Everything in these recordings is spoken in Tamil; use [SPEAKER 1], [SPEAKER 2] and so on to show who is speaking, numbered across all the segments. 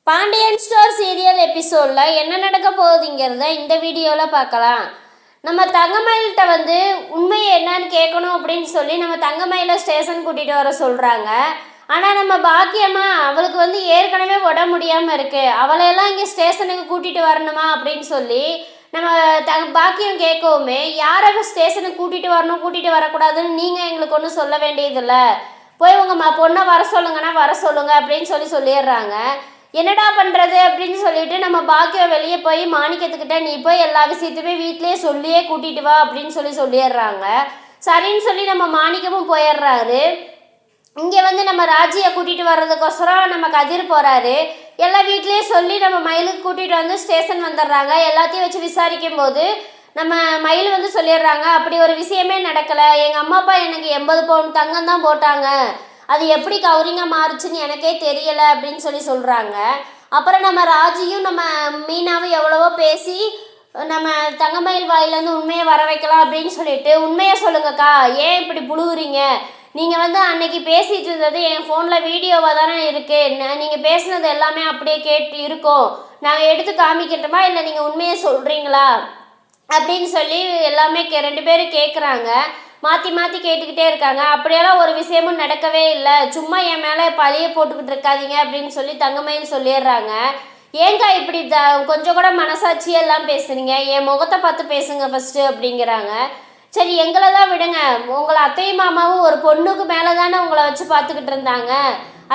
[SPEAKER 1] பாண்டியன் ஸ்டோர் சீரியல் எபிசோடில் என்ன நடக்க போகுதுங்கிறத இந்த வீடியோவில் பார்க்கலாம். நம்ம தங்கமயில்கிட்ட உண்மையை என்னன்னு கேட்கணும் அப்படின்னு சொல்லி நம்ம தங்கமயிலை ஸ்டேஷன் கூட்டிகிட்டு வர சொல்கிறாங்க. ஆனால் நம்ம பாக்கியம்மா அவளுக்கு ஏற்கனவே உடம்பு முடியாமல் இருக்குது, அவளையெல்லாம் இங்கே ஸ்டேஷனுக்கு கூட்டிகிட்டு வரணுமா அப்படின்னு சொல்லி நம்ம பாக்கியம் கேட்கவுமே, யாரை ஸ்டேஷனுக்கு கூட்டிகிட்டு வரணும் கூட்டிகிட்டு வரக்கூடாதுன்னு நீங்கள் எங்களுக்கு ஒன்றும் சொல்ல வேண்டியதில்லை, போய் உங்கள் பொண்ணை வர சொல்லுங்கன்னா வர சொல்லுங்கள் அப்படின்னு சொல்லிடுறாங்க. என்னடா பண்ணுறது அப்படின்னு சொல்லிட்டு நம்ம பாக்கியம் வெளியே போய் மாணிக்கத்துக்கிட்ட நீ போய் எல்லா விஷயத்தையுமே வீட்டிலே சொல்லியே கூட்டிகிட்டு வா அப்படின்னு சொல்லிடுறாங்க. சரின்னு சொல்லி நம்ம மாணிக்கமும் போயிடுறாரு. இங்கே நம்ம ராஜியை கூட்டிகிட்டு வர்றதுக்கோசரம் நம்ம கதிர் போகிறாரு. எல்லாம் வீட்லேயே சொல்லி நம்ம மயிலுக்கு கூட்டிகிட்டு ஸ்டேஷன் வந்துடுறாங்க. எல்லாத்தையும் வச்சு விசாரிக்கும் போது நம்ம மயில் சொல்லிடுறாங்க, அப்படி ஒரு விஷயமே நடக்கலை, எங்கள் அம்மா அப்பா எனக்கு 80 பவுன் தங்கம் தான் போட்டாங்க, அது எப்படி கௌரிங்க மாறுச்சுன்னு எனக்கே தெரியலை அப்படின்னு சொல்கிறாங்க. அப்புறம் நம்ம ராஜியும் நம்ம மீனாவும் எவ்வளவோ பேசி நம்ம தங்கமயில் வாயிலேருந்து உண்மையை வர வைக்கலாம் அப்படின்னு சொல்லிட்டு, உண்மையை சொல்லுங்கக்கா, ஏன் இப்படி புழுகுறீங்க, நீங்கள் அன்னைக்கு பேசிகிட்டு இருந்தது என் ஃபோனில் வீடியோவாக தானே இருக்குது, நீங்கள் பேசுனது எல்லாமே அப்படியே கேட்டு இருக்கோம், நாங்கள் எடுத்து காமிக்கட்டுமா இல்லை நீங்கள் உண்மையை சொல்கிறீங்களா அப்படின்னு சொல்லி எல்லாமே ரெண்டு பேரும் கேட்குறாங்க. மாற்றி மாற்றி கேட்டுக்கிட்டே இருக்காங்க. அப்படியெல்லாம் ஒரு விஷயமும் நடக்கவே இல்லை, சும்மா என் மேலே பழிய போட்டுக்கிட்டு இருக்காதீங்க அப்படின்னு சொல்லி தங்கமயில் சொல்லிடுறாங்க. ஏங்கா இப்படி கொஞ்சம் கூட மனசாட்சியெல்லாம் பேசுறீங்க, என் முகத்தை பார்த்து பேசுங்க ஃபஸ்ட்டு அப்படிங்கிறாங்க. சரி எங்களை தான் விடுங்க, உங்களை அத்தையும் மாமாவும் ஒரு பொண்ணுக்கு மேலே தானே உங்களை வச்சு பார்த்துக்கிட்டு இருந்தாங்க,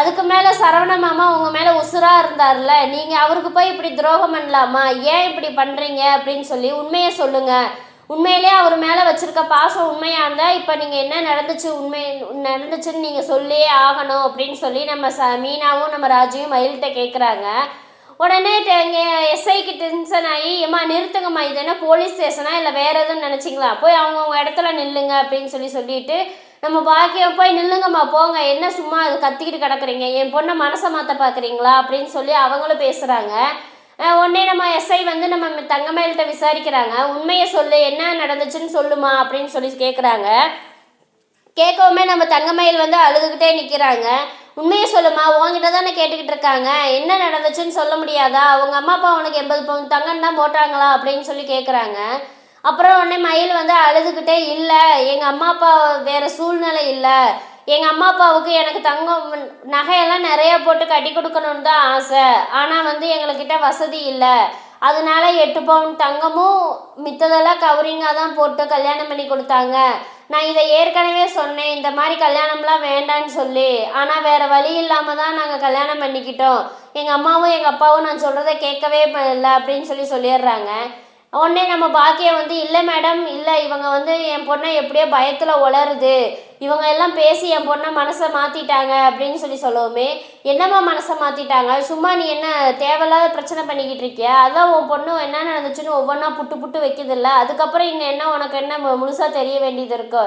[SPEAKER 1] அதுக்கு மேலே சரவண மாமா உங்கள் மேலே உசுராக இருந்தார்ல, நீங்கள் அவருக்கு போய் இப்படி துரோகம் பண்ணலாமா, ஏன் இப்படி பண்ணுறீங்க அப்படின்னு சொல்லி உண்மையை சொல்லுங்கள், உண்மையிலே அவர் மேலே வச்சுருக்க பாசம் உண்மையாக இருந்தால் இப்போ நீங்கள் என்ன நடந்துச்சுன்னு நீங்கள் சொல்லியே ஆகணும் அப்படின்னு சொல்லி நம்ம மீனாவும் நம்ம ராஜியும் மயில்கிட்ட கேட்குறாங்க. உடனே இங்கே எஸ்ஐக்கு டென்ஷன் ஆகி, ஏம்மா நிறுத்துங்கம்மா, இது என்ன போலீஸ் ஸ்டேஷனா இல்லை வேறு எதுவும் நினச்சிங்களா, போய் அவங்கவுங்க இடத்துல நில்லுங்க அப்படின்னு சொல்லிட்டு நம்ம பாக்கியம் போய் நில்லுங்கம்மா போங்க, என்ன சும்மா அது கத்திக்கிட்டு கிடக்குறீங்க, என் பொண்ணை மனசை மாற்ற பார்க்குறீங்களா அப்படின்னு சொல்லி அவங்களும் பேசுகிறாங்க. உடனே நம்ம எஸ்ஐ நம்ம தங்கமயில்கிட்ட விசாரிக்கிறாங்க. உண்மையை சொல்லு, என்ன நடந்துச்சுன்னு சொல்லுமா அப்படின்னு சொல்லி கேட்குறாங்க. கேட்கவுமே நம்ம தங்கமயில் அழுதுகிட்டே நிற்கிறாங்க. உண்மையை சொல்லுமா, உங்ககிட்ட தானே கேட்டுக்கிட்டு இருக்காங்க, என்ன நடந்துச்சுன்னு சொல்ல முடியாதா, அவங்க அம்மா அப்பா உனக்கு 80 பவுன் தங்கம் தான் போட்டாங்களா அப்படின்னு சொல்லி கேட்குறாங்க. அப்புறம் உடனே மயில் அழுதுகிட்டே, இல்லை எங்கள் அம்மா அப்பா வேறு சூழ்நிலை இல்லை, எங்கள் அம்மா அப்பாவுக்கு எனக்கு தங்கம் நகையெல்லாம் நிறையா போட்டு கட்டி கொடுக்கணுன்னு தான் ஆசை, ஆனால் எங்கள்கிட்ட வசதி இல்லை, அதனால 8 பவுன் தங்கமும் மித்ததெல்லாம் கவரிங்காக தான் போட்டு கல்யாணம் பண்ணி கொடுத்தாங்க, நான் இதை ஏற்கனவே சொன்னேன் இந்த மாதிரி கல்யாணம்லாம் வேண்டான்னு சொல்லி, ஆனால் வேறு வழி இல்லாமல் தான் நாங்கள் கல்யாணம் பண்ணிக்கிட்டோம், எங்கள் அம்மாவும் எங்கள் அப்பாவும் நான் சொல்கிறத கேட்கவே இல்லை அப்படின்னு சொல்லிடுறாங்க. உடனே நம்ம பாக்கியம் இல்லை மேடம், இல்லை இவங்க என் பொண்ணை எப்படியோ பயத்தில் உளருது, இவங்க எல்லாம் பேசி என் பொண்ணை மனசை மாற்றிட்டாங்க அப்படின்னு சொல்லவுமே, என்னம்மா மனசை மாற்றிட்டாங்க, சும்மா நீ என்ன தேவையில்லாத பிரச்சனை பண்ணிக்கிட்டு இருக்கியா, அதான் உன் பொண்ணு என்ன நடந்துச்சுன்னு ஒவ்வொன்றா புட்டு வைக்கிதில்ல, அதுக்கப்புறம் இன்னும் என்ன உனக்கு என்ன முழுசாக தெரிய வேண்டியது இருக்கோ,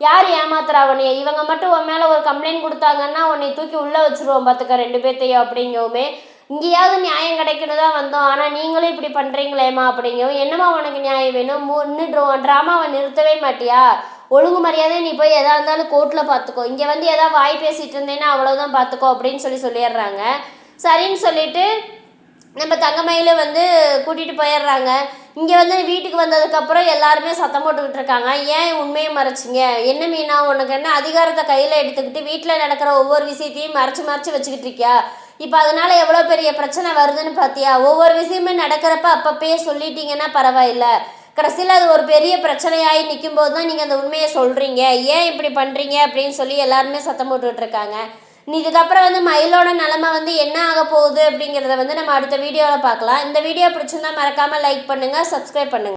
[SPEAKER 1] யார் ஏமாத்துறா உன்னைய, இவங்க மட்டும் உன் மேலே ஒரு கம்ப்ளைண்ட் கொடுத்தாங்கன்னா உன்னை தூக்கி உள்ளே வச்சுருவோம் பார்த்துக்க 2 பேர்த்தையும் அப்படிங்கவுமே, இங்கேயாவது நியாயம் கிடைக்கணும் தான் வந்தோம், ஆனால் நீங்களும் இப்படி பண்ணுறீங்களேம்மா அப்படிங்கவும், என்னம்மா உனக்கு நியாயம் வேணும், இன்னும் ட்ராமாவை நிறுத்தவே மாட்டியா, ஒழுங்கு மரியாதை நீ போய் எதாக இருந்தாலும் கோர்ட்டில் பார்த்துக்கோ, இங்கே எதாவது வாய் பேசிகிட்டு இருந்தேன்னா அவ்வளோதான் பார்த்துக்கோ அப்படின்னு சொல்லிடுறாங்க. சரின்னு சொல்லிட்டு நம்ம தங்கமயில கூட்டிகிட்டு போயிடுறாங்க. இங்கே வீட்டுக்கு வந்ததுக்கப்புறம் எல்லாருமே சத்தம் போட்டுக்கிட்டு இருக்காங்க. ஏன் உண்மையை மறைச்சிங்க, என்ன மீனா உனக்கு என்ன அதிகாரத்தை கையில் எடுத்துக்கிட்டு வீட்டில் நடக்கிற ஒவ்வொரு விஷயத்தையும் மறைச்சி வச்சுக்கிட்டு இருக்கியா, இப்போ அதனால் எவ்வளோ பெரிய பிரச்சனை வருதுன்னு பார்த்தியா, ஒவ்வொரு விஷயமே நடக்கிறப்ப அப்பப்பயே சொல்லிட்டீங்கன்னா பரவாயில்ல, கடைசியில் அது ஒரு பெரிய பிரச்சனையாகி நிற்கும்போது தான் நீங்கள் அந்த உண்மையை சொல்கிறீங்க, ஏன் இப்படி பண்ணுறீங்க அப்படின்னு சொல்லி எல்லாருமே சத்தம் போட்டுட்ருக்காங்க. இதுக்கப்புறம் மயிலோட நிலமை என்ன ஆக போகுது அப்படிங்கிறத நம்ம அடுத்த வீடியோவில் பார்க்கலாம். இந்த வீடியோ பிடிச்சிருந்தா மறக்காமல் லைக் பண்ணுங்கள், சப்ஸ்கிரைப் பண்ணுங்கள்.